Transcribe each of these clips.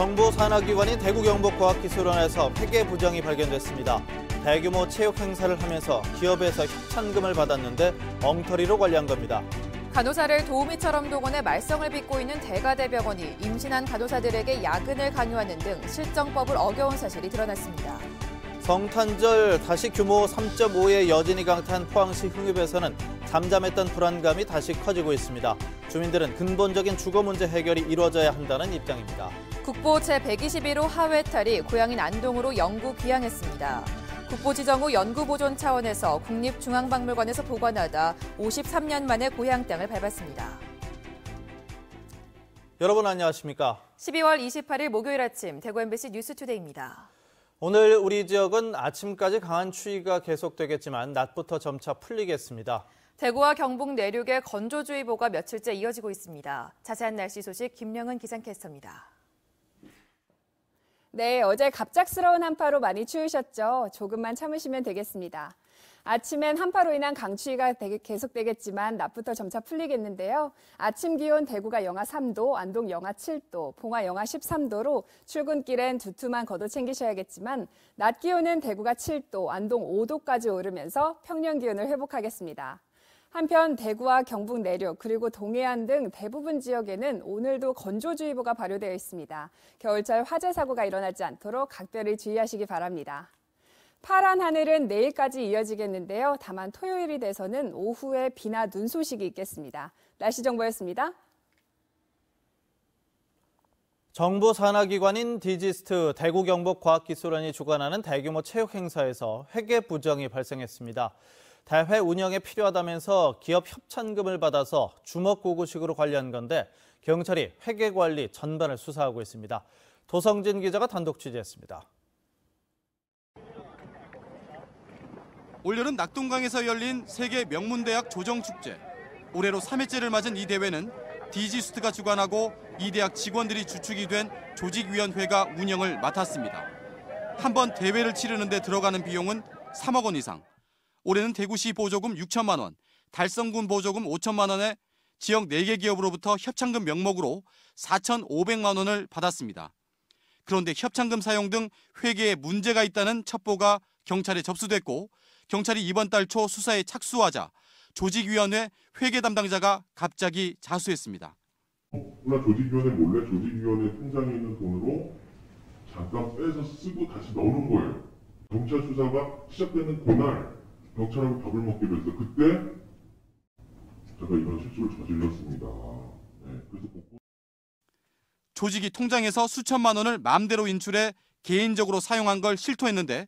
정부 산하기관인 대구경북과학기술원에서 회계 부정이 발견됐습니다. 대규모 체육 행사를 하면서 기업에서 협찬금을 받았는데 엉터리로 관리한 겁니다. 간호사를 도우미처럼 동원해 말썽을 빚고 있는 대가대병원이 임신한 간호사들에게 야근을 강요하는 등 실정법을 어겨운 사실이 드러났습니다. 성탄절 다시 규모 3.5의 여진이 강타한 포항시 흥읍에서는 잠잠했던 불안감이 다시 커지고 있습니다. 주민들은 근본적인 주거 문제 해결이 이루어져야 한다는 입장입니다. 국보 제121호 하회탈이 고향인 안동으로 영구 귀향했습니다. 국보 지정 후 연구 보존 차원에서 국립중앙박물관에서 보관하다 53년 만에 고향 땅을 밟았습니다. 여러분 안녕하십니까? 12월 28일 목요일 아침 대구 MBC 뉴스투데이입니다. 오늘 우리 지역은 아침까지 강한 추위가 계속되겠지만 낮부터 점차 풀리겠습니다. 대구와 경북 내륙에 건조주의보가 며칠째 이어지고 있습니다. 자세한 날씨 소식 김영은 기상캐스터입니다. 네, 어제 갑작스러운 한파로 많이 추우셨죠? 조금만 참으시면 되겠습니다. 아침엔 한파로 인한 강추위가 계속되겠지만 낮부터 점차 풀리겠는데요. 아침 기온 대구가 영하 3도, 안동 영하 7도, 봉화 영하 13도로 출근길엔 두툼한 겉옷 챙기셔야겠지만 낮 기온은 대구가 7도, 안동 5도까지 오르면서 평년 기온을 회복하겠습니다. 한편 대구와 경북 내륙 그리고 동해안 등 대부분 지역에는 오늘도 건조주의보가 발효되어 있습니다. 겨울철 화재 사고가 일어나지 않도록 각별히 주의하시기 바랍니다. 파란 하늘은 내일까지 이어지겠는데요. 다만 토요일이 돼서는 오후에 비나 눈 소식이 있겠습니다. 날씨 정보였습니다. 정부 산하기관인 디지스트 대구경북과학기술원이 주관하는 대규모 체육 행사에서 회계 부정이 발생했습니다. 대회 운영에 필요하다면서 기업 협찬금을 받아서 주먹구구식으로 관리한 건데 경찰이 회계 관리 전반을 수사하고 있습니다. 도성진 기자가 단독 취재했습니다. 올여름 낙동강에서 열린 세계 명문대학 조정축제. 올해로 3회째를 맞은 이 대회는 디지스트가 주관하고 이 대학 직원들이 주축이 된 조직위원회가 운영을 맡았습니다. 한 번 대회를 치르는 데 들어가는 비용은 3억 원 이상. 올해는 대구시 보조금 6천만 원, 달성군 보조금 5천만 원에 지역 4개 기업으로부터 협찬금 명목으로 4,500만 원을 받았습니다. 그런데 협찬금 사용 등 회계에 문제가 있다는 첩보가 경찰에 접수됐고 경찰이 이번 달 초 수사에 착수하자 조직위원회 회계 담당자가 갑자기 자수했습니다. 조직위원회 몰래 조직위원회 통장에 있는 돈으로 잠깐 빼서 쓰고 다시 넣는 거예요. 경찰 수사가 시작되는 그날 경찰하고 밥을 먹기로 해서 그때 제가 이런 실수를 저질렀습니다. 그래서 조직이 통장에서 수천만 원을 마음대로 인출해 개인적으로 사용한 걸 실토했는데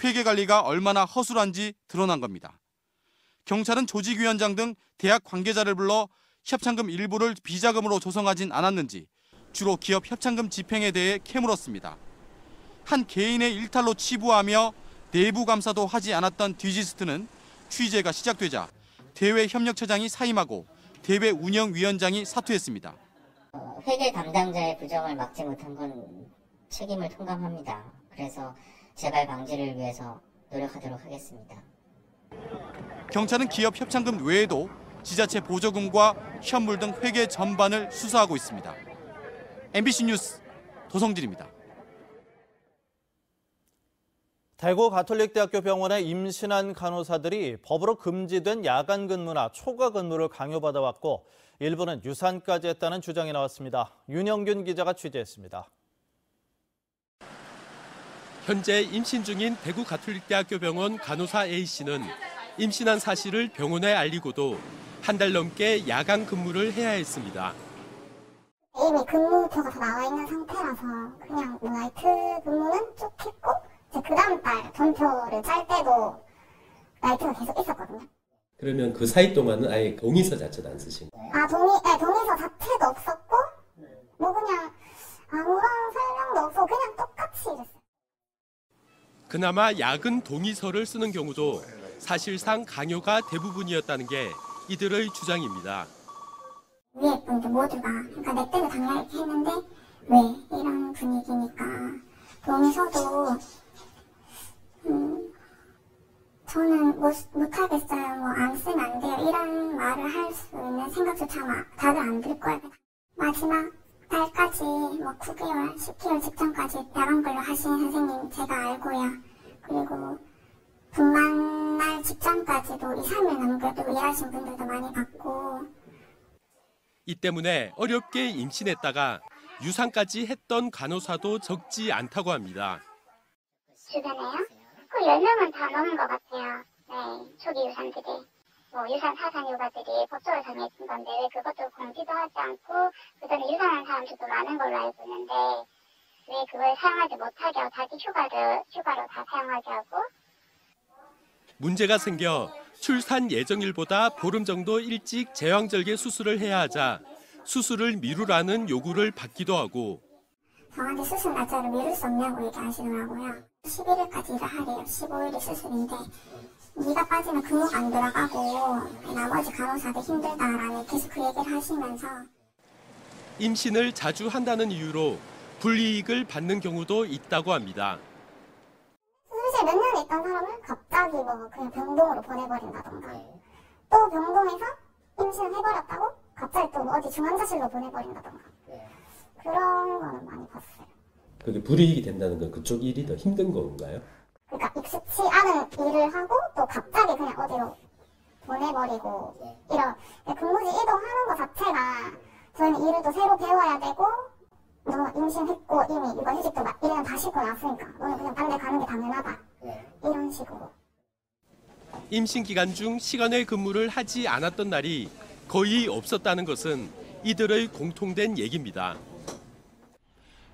회계 관리가 얼마나 허술한지 드러난 겁니다. 경찰은 조직위원장 등 대학 관계자를 불러 협찬금 일부를 비자금으로 조성하진 않았는지 주로 기업 협찬금 집행에 대해 캐물었습니다. 한 개인의 일탈로 치부하며 내부 감사도 하지 않았던 디지스트는 취재가 시작되자 대외협력처장이 사임하고 대회 운영위원장이 사퇴했습니다. 회계 담당자의 부정을 막지 못한 건 책임을 통감합니다. 그래서 재발 방지를 위해서 노력하도록 하겠습니다. 경찰은 기업 협찬금 외에도 지자체 보조금과 현물 등 회계 전반을 수사하고 있습니다. MBC 뉴스 도성진입니다. 대구 가톨릭대학교 병원에 임신한 간호사들이 법으로 금지된 야간 근무나 초과 근무를 강요받아왔고 일부는 유산까지 했다는 주장이 나왔습니다. 윤영균 기자가 취재했습니다. 현재 임신 중인 대구 가톨릭대학교 병원 간호사 A씨는 임신한 사실을 병원에 알리고도 한 달 넘게 야간 근무를 해야 했습니다. 이미 근무표가 다 나와 있는 상태라서 그냥 나이트 근무는 쭉 했고 그 다음 달 전표를 짤 때도 나이트가 계속 있었거든요. 그러면 그 사이 동안은 아예 동의서 자체도 안 쓰신 거예요? 동의서 자체도 없었고 뭐 그냥 아무런 설명도 없고 그냥 똑같이 이랬어요. 그나마 야근 동의서를 쓰는 경우도 사실상 강요가 대부분이었다는 게 이들의 주장입니다. 위에 분들 모두가 그러니까 내 때도 당연히 이렇게 했는데 왜 이런 분위기니까 동의서도 저는 못하겠어요. 뭐 안 쓰면 안 돼요. 이런 말을 할 수 있는 생각조차 다들 안 들 거예요. 마지막 달까지 뭐 9개월, 10개월 직전까지 야간 근로 하신 선생님 제가 알고요. 그리고 분만날 직전까지도 2, 3일 남겨두고 일하신 분들도 많이 봤고. 이 때문에 어렵게 임신했다가 유산까지 했던 간호사도 적지 않다고 합니다. 주변에요? 그 10명은 다 넘은 것 같아요. 네, 초기 유산들이. 뭐 유산 사상 휴가들이 법적으로 정해진 건데 왜 그것도 공지도 하지 않고 그전에 유산한 사람들도 많은 걸로 알고 있는데 왜 그걸 사용하지 못하게 하고 자기 휴가로 다 사용하게 하고. 문제가 생겨 출산 예정일보다 보름 정도 일찍 제왕절개 수술을 해야 하자 수술을 미루라는 요구를 받기도 하고 저한테 수술 날짜를 미룰 수 없냐고 얘기하시더라고요. 11일까지 일을 하래요. 15일이 수술인데 네가 빠지면 근무가 안 들어가고 나머지 간호사들 힘들다라는 계속 그 얘기를 하시면서 임신을 자주 한다는 이유로 불이익을 받는 경우도 있다고 합니다. 수술실 몇 년에 있던 사람을 갑자기 뭐 그냥 병동으로 보내버린다던가 또 병동에서 임신을 해버렸다고 갑자기 또 어디 중환자실로 보내버린다던가 그런 거는 많이 봤어요. 근데 불이익이 된다는 건 그쪽 일이 더 힘든 건가요? 그러니까 익숙치 않은 일을 하고 또 갑자기 그냥 어디로 보내버리고 이런 근무지 이동하는 것 자체가 저희는 일을 또 새로 배워야 되고 너 임신했고 이미 육아휴직도 1년 다 쉬고 났으니까 너는 그냥 딴 데 가는 게 당연하다 이런 식으로. 임신 기간 중 시간외 근무를 하지 않았던 날이 거의 없었다는 것은 이들의 공통된 얘기입니다.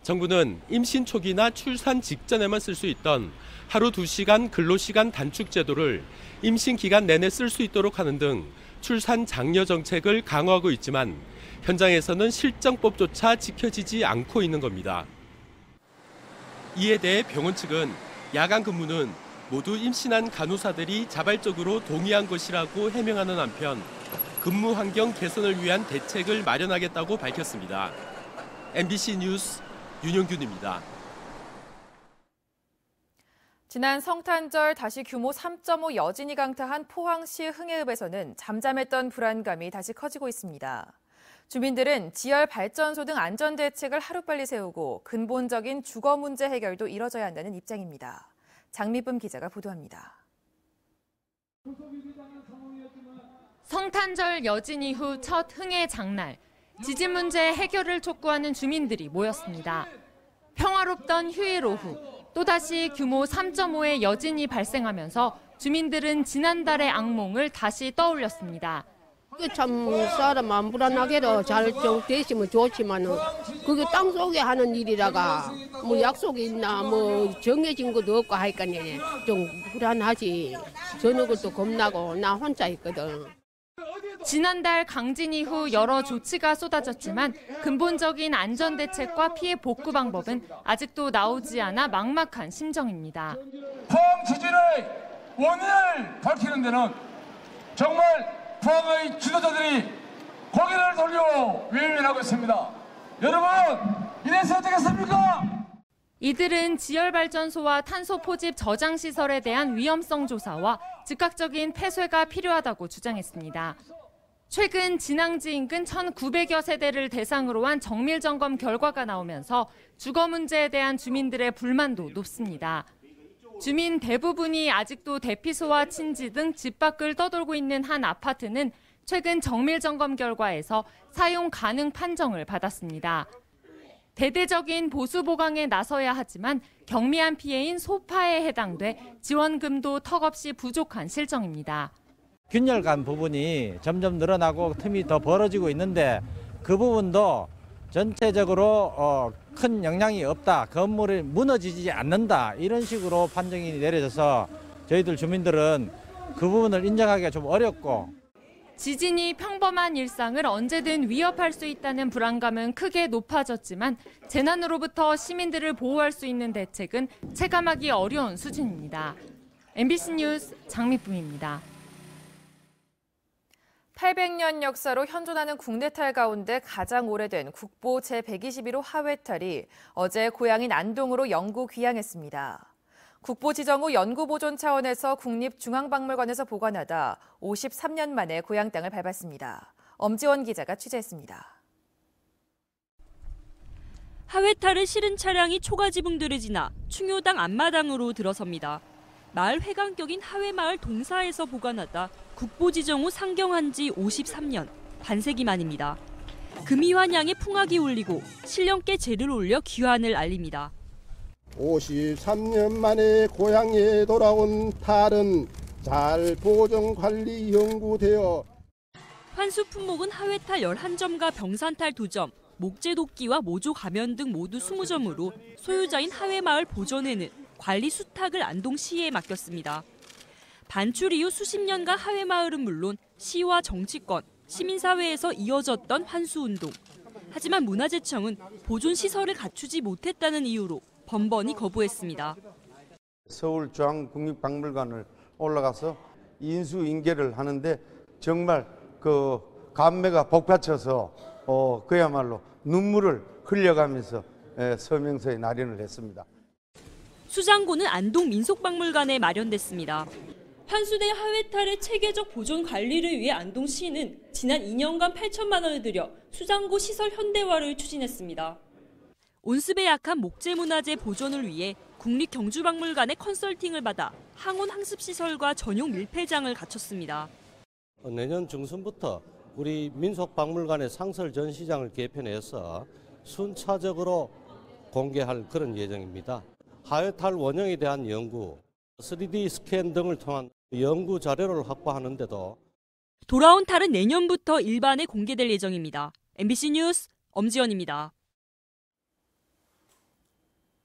정부는 임신 초기나 출산 직전에만 쓸 수 있던 하루 2시간 근로시간 단축 제도를 임신 기간 내내 쓸 수 있도록 하는 등 출산 장려 정책을 강화하고 있지만 현장에서는 실정법조차 지켜지지 않고 있는 겁니다. 이에 대해 병원 측은 야간 근무는 모두 임신한 간호사들이 자발적으로 동의한 것이라고 해명하는 한편 근무 환경 개선을 위한 대책을 마련하겠다고 밝혔습니다. MBC 뉴스 윤영균입니다. 지난 성탄절 다시 규모 3.5 여진이 강타한 포항시 흥해읍에서는 잠잠했던 불안감이 다시 커지고 있습니다. 주민들은 지열 발전소 등 안전 대책을 하루빨리 세우고 근본적인 주거 문제 해결도 이뤄져야 한다는 입장입니다. 장미쁨 기자가 보도합니다. 성탄절 여진 이후 첫 흥해 장날, 지진 문제 해결을 촉구하는 주민들이 모였습니다. 평화롭던 휴일 오후, 또다시 규모 3.5의 여진이 발생하면서 주민들은 지난달의 악몽을 다시 떠올렸습니다. 참 사람 안 불안하게도 잘 됐으면 좋지만은 그게 땅속에 하는 일이라가 뭐 약속이 있나 뭐 정해진 것도 없고 하니까 좀 불안하지. 저녁을 또 겁나고 나 혼자 있거든. 지난달 강진 이후 여러 조치가 쏟아졌지만 근본적인 안전 대책과 피해 복구 방법은 아직도 나오지 않아 막막한 심정입니다. 포항 지진의 원인을 밝히는 데는 정말 포항의 지도자들이 고개를 돌려 외면하고 있습니다. 여러분, 이래서 되겠습니까? 이들은 지열발전소와 탄소 포집 저장 시설에 대한 위험성 조사와 즉각적인 폐쇄가 필요하다고 주장했습니다. 최근 진앙지 인근 1,900여 세대를 대상으로 한 정밀 점검 결과가 나오면서 주거 문제에 대한 주민들의 불만도 높습니다. 주민 대부분이 아직도 대피소와 친지 등 집 밖을 떠돌고 있는 한 아파트는 최근 정밀 점검 결과에서 사용 가능 판정을 받았습니다. 대대적인 보수 보강에 나서야 하지만 경미한 피해인 소파에 해당돼 지원금도 턱없이 부족한 실정입니다. 균열감 부분이 점점 늘어나고 틈이 더 벌어지고 있는데 그 부분도 전체적으로 큰 영향이 없다. 건물이 무너지지 않는다. 이런 식으로 판정이 내려져서 저희들 주민들은 그 부분을 인정하기가 좀 어렵고 지진이 평범한 일상을 언제든 위협할 수 있다는 불안감은 크게 높아졌지만 재난으로부터 시민들을 보호할 수 있는 대책은 체감하기 어려운 수준입니다. MBC 뉴스 장미쁨입니다. 800년 역사로 현존하는 국내탈 가운데 가장 오래된 국보 제121호 하회탈이 어제 고향인 안동으로 영구 귀향했습니다. 국보 지정 후 연구 보존 차원에서 국립중앙박물관에서 보관하다 53년 만에 고향 땅을 밟았습니다. 엄지원 기자가 취재했습니다. 하회탈을 실은 차량이 초가지붕들을 지나 충효당 앞마당으로 들어섭니다. 마을 회관격인 하회마을 동사에서 보관하다 국보지정 후 상경한 지 53년, 반세기 만입니다. 금이환양의 풍악이 울리고 신령께 제를 올려 귀환을 알립니다. 53년 만에 고향에 돌아온 탈은 잘 보존관리 연구되어 환수 품목은 하회탈 11점과 병산탈 2점, 목재도끼와 모조 가면 등 모두 20점으로 소유자인 하회마을 보존회는 관리 수탁을 안동시에 맡겼습니다. 반출 이후 수십 년간 하회마을은 물론 시와 정치권, 시민사회에서 이어졌던 환수운동. 하지만 문화재청은 보존시설을 갖추지 못했다는 이유로 번번이 거부했습니다. 서울중앙국립박물관을 올라가서 인수인계를 하는데 정말 감회가 복받쳐서 그야말로 눈물을 흘려가면서 서명서에 날인을 했습니다. 수장고는 안동민속박물관에 마련됐습니다. 환수된 하회탈의 체계적 보존 관리를 위해 안동시는 지난 2년간 8천만 원을 들여 수장고 시설 현대화를 추진했습니다. 온습에 약한 목재문화재 보존을 위해 국립경주박물관의 컨설팅을 받아 항온 항습시설과 전용 밀폐장을 갖췄습니다. 내년 중순부터 우리 민속박물관의 상설 전시장을 개편해서 순차적으로 공개할 그런 예정입니다. 하회탈 원형에 대한 연구, 3D 스캔 등을 통한 연구 자료를 확보하는데도 돌아온 탈은 내년부터 일반에 공개될 예정입니다. MBC 뉴스 엄지연입니다.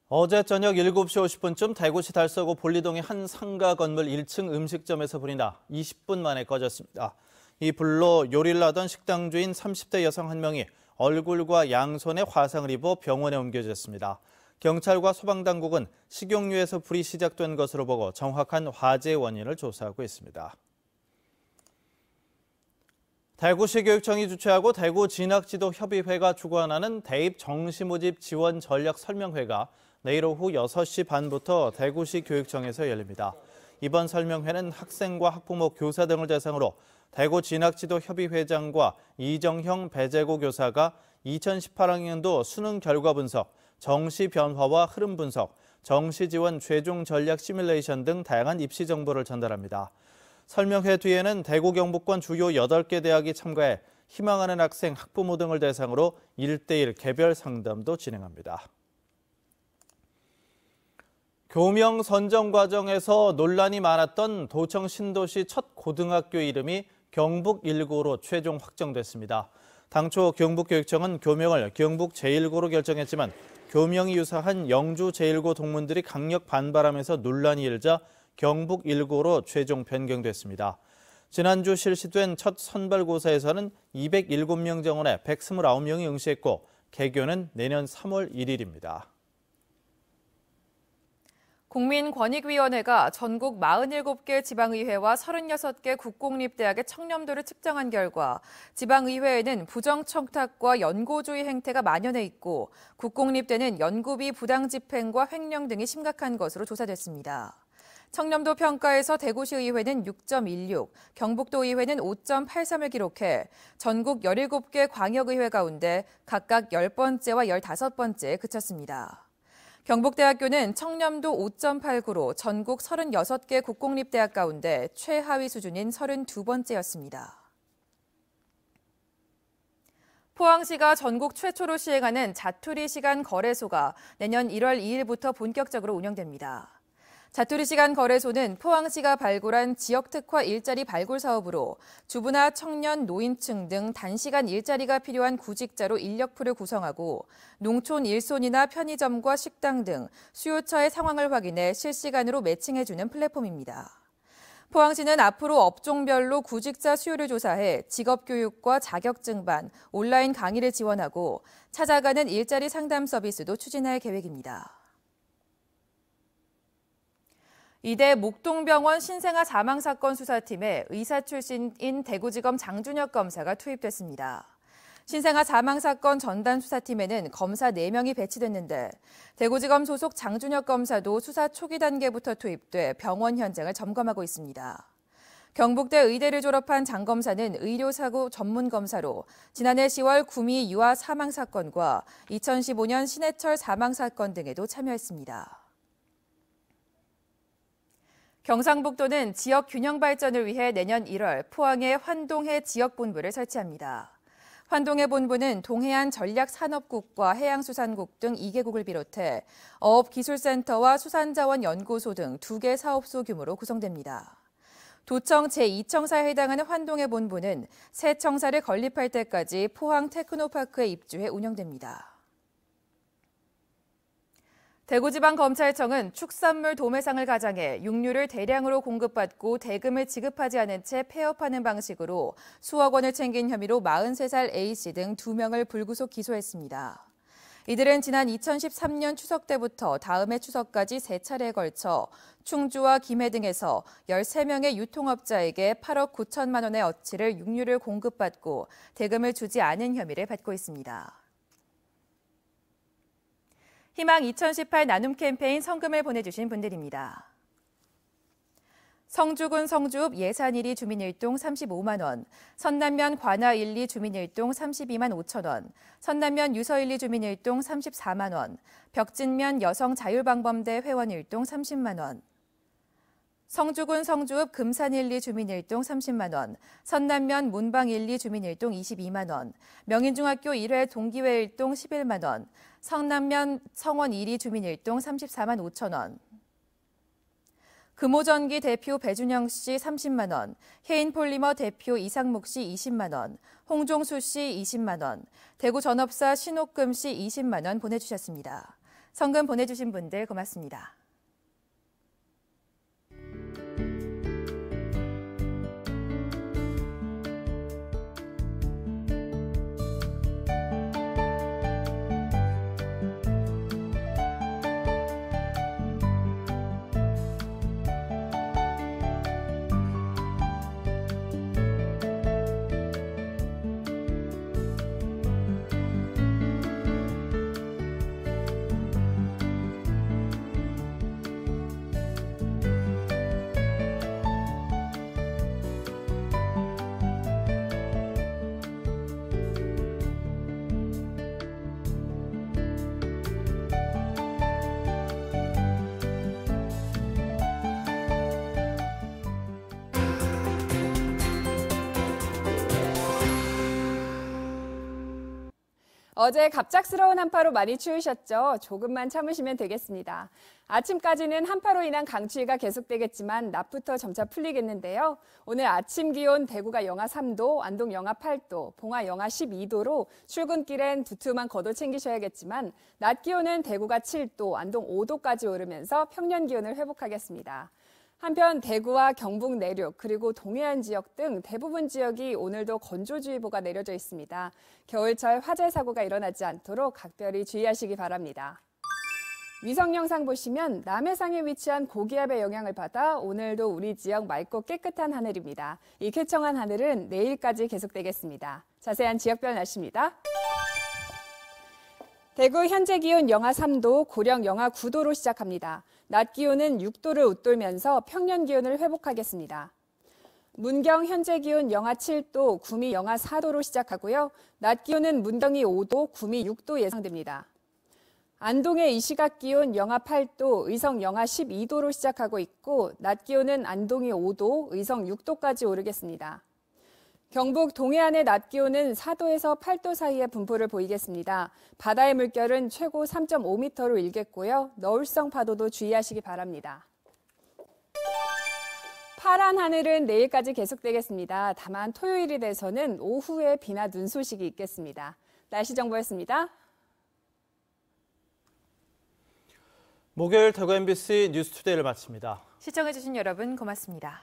어제 저녁 7시 50분쯤 대구시 달서구 볼리동의 한 상가 건물 1층 음식점에서 불이 나 20분 만에 꺼졌습니다. 이 불로 요리를 하던 식당 주인 30대 여성 한 명이 얼굴과 양손에 화상을 입어 병원에 옮겨졌습니다. 경찰과 소방당국은 식용유에서 불이 시작된 것으로 보고 정확한 화재 원인을 조사하고 있습니다. 대구시 교육청이 주최하고 대구 진학지도협의회가 주관하는 대입 정시모집 지원 전략 설명회가 내일 오후 6시 반부터 대구시 교육청에서 열립니다. 이번 설명회는 학생과 학부모, 교사 등을 대상으로 대구 진학지도협의회장과 이정형 배재고 교사가 2018학년도 수능 결과 분석, 정시 변화와 흐름 분석, 정시 지원 최종 전략 시뮬레이션 등 다양한 입시 정보를 전달합니다. 설명회 뒤에는 대구 경북권 주요 8개 대학이 참가해 희망하는 학생, 학부모 등을 대상으로 1:1 개별 상담도 진행합니다. 교명 선정 과정에서 논란이 많았던 도청 신도시 첫 고등학교 이름이 경북 1고로 최종 확정됐습니다. 당초 경북교육청은 교명을 경북 제1고로 결정했지만 교명이 유사한 영주 제1고 동문들이 강력 반발하면서 논란이 일자 경북 1고로 최종 변경됐습니다. 지난주 실시된 첫 선발고사에서는 207명 정원에 129명이 응시했고 개교는 내년 3월 1일입니다. 국민권익위원회가 전국 47개 지방의회와 36개 국공립대학의 청렴도를 측정한 결과 지방의회에는 부정청탁과 연고주의 행태가 만연해 있고 국공립대는 연구비 부당 집행과 횡령 등이 심각한 것으로 조사됐습니다. 청렴도 평가에서 대구시 의회는 6.16, 경북도 의회는 5.83을 기록해 전국 17개 광역의회 가운데 각각 10번째와 15번째에 그쳤습니다. 경북대학교는 청렴도 5.89로 전국 36개 국공립대학 가운데 최하위 수준인 32번째였습니다. 포항시가 전국 최초로 시행하는 자투리 시간 거래소가 내년 1월 2일부터 본격적으로 운영됩니다. 자투리 시간 거래소는 포항시가 발굴한 지역 특화 일자리 발굴 사업으로 주부나 청년, 노인층 등 단시간 일자리가 필요한 구직자로 인력풀을 구성하고 농촌 일손이나 편의점과 식당 등 수요처의 상황을 확인해 실시간으로 매칭해주는 플랫폼입니다. 포항시는 앞으로 업종별로 구직자 수요를 조사해 직업교육과 자격증반, 온라인 강의를 지원하고 찾아가는 일자리 상담 서비스도 추진할 계획입니다. 이대 목동병원 신생아 사망 사건 수사팀에 의사 출신인 대구지검 장준혁 검사가 투입됐습니다. 신생아 사망 사건 전담 수사팀에는 검사 4명이 배치됐는데 대구지검 소속 장준혁 검사도 수사 초기 단계부터 투입돼 병원 현장을 점검하고 있습니다. 경북대 의대를 졸업한 장 검사는 의료사고 전문검사로 지난해 10월 구미 유아 사망 사건과 2015년 신해철 사망 사건 등에도 참여했습니다. 경상북도는 지역 균형 발전을 위해 내년 1월 포항에 환동해 지역본부를 설치합니다. 환동해 본부는 동해안 전략산업국과 해양수산국 등 2개국을 비롯해 어업기술센터와 수산자원연구소 등 2개 사업소 규모로 구성됩니다. 도청 제2청사에 해당하는 환동해 본부는 새 청사를 건립할 때까지 포항 테크노파크에 입주해 운영됩니다. 대구지방검찰청은 축산물 도매상을 가장해 육류를 대량으로 공급받고 대금을 지급하지 않은 채 폐업하는 방식으로 수억 원을 챙긴 혐의로 43살 A씨 등 2명을 불구속 기소했습니다. 이들은 지난 2013년 추석 때부터 다음해 추석까지 3차례에 걸쳐 충주와 김해 등에서 13명의 유통업자에게 8억 9천만 원의 어치를 육류를 공급받고 대금을 주지 않은 혐의를 받고 있습니다. 희망 2018 나눔 캠페인 성금을 보내주신 분들입니다. 성주군 성주읍 예산 1리 주민일동 35만 원, 선남면 관아 1리 주민일동 32만 5천 원, 선남면 유서 1리 주민일동 34만 원, 벽진면 여성자율방범대 회원일동 30만 원, 성주군 성주읍 금산 1리 주민일동 30만 원, 선남면 문방 1리 주민일동 22만 원, 명인중학교 1회 동기회 일동 11만 원, 성남면 성원 2리 주민일동 34만 5천 원, 금호전기 대표 배준영 씨 30만 원, 해인폴리머 대표 이상목 씨 20만 원, 홍종수 씨 20만 원, 대구전업사 신옥금 씨 20만 원 보내주셨습니다. 성금 보내주신 분들 고맙습니다. 어제 갑작스러운 한파로 많이 추우셨죠? 조금만 참으시면 되겠습니다. 아침까지는 한파로 인한 강추위가 계속되겠지만 낮부터 점차 풀리겠는데요. 오늘 아침 기온 대구가 영하 3도, 안동 영하 8도, 봉화 영하 12도로 출근길엔 두툼한 겉옷 챙기셔야겠지만 낮 기온은 대구가 7도, 안동 5도까지 오르면서 평년 기온을 회복하겠습니다. 한편 대구와 경북 내륙 그리고 동해안 지역 등 대부분 지역이 오늘도 건조주의보가 내려져 있습니다. 겨울철 화재 사고가 일어나지 않도록 각별히 주의하시기 바랍니다. 위성 영상 보시면 남해상에 위치한 고기압의 영향을 받아 오늘도 우리 지역 맑고 깨끗한 하늘입니다. 이 쾌청한 하늘은 내일까지 계속되겠습니다. 자세한 지역별 날씨입니다. 대구 현재 기온 영하 3도, 고령 영하 9도로 시작합니다. 낮 기온은 6도를 웃돌면서 평년 기온을 회복하겠습니다. 문경 현재 기온 영하 7도, 구미 영하 4도로 시작하고요. 낮 기온은 문경이 5도, 구미 6도 예상됩니다. 안동의 이 시각 기온 영하 8도, 의성 영하 12도로 시작하고 있고 낮 기온은 안동이 5도, 의성 6도까지 오르겠습니다. 경북 동해안의 낮 기온은 4도에서 8도 사이의 분포를 보이겠습니다. 바다의 물결은 최고 3.5m로 일겠고요. 너울성 파도도 주의하시기 바랍니다. 파란 하늘은 내일까지 계속되겠습니다. 다만 토요일이 돼서는 오후에 비나 눈 소식이 있겠습니다. 날씨 정보였습니다. 목요일 대구 MBC 뉴스투데이를 마칩니다. 시청해주신 여러분 고맙습니다.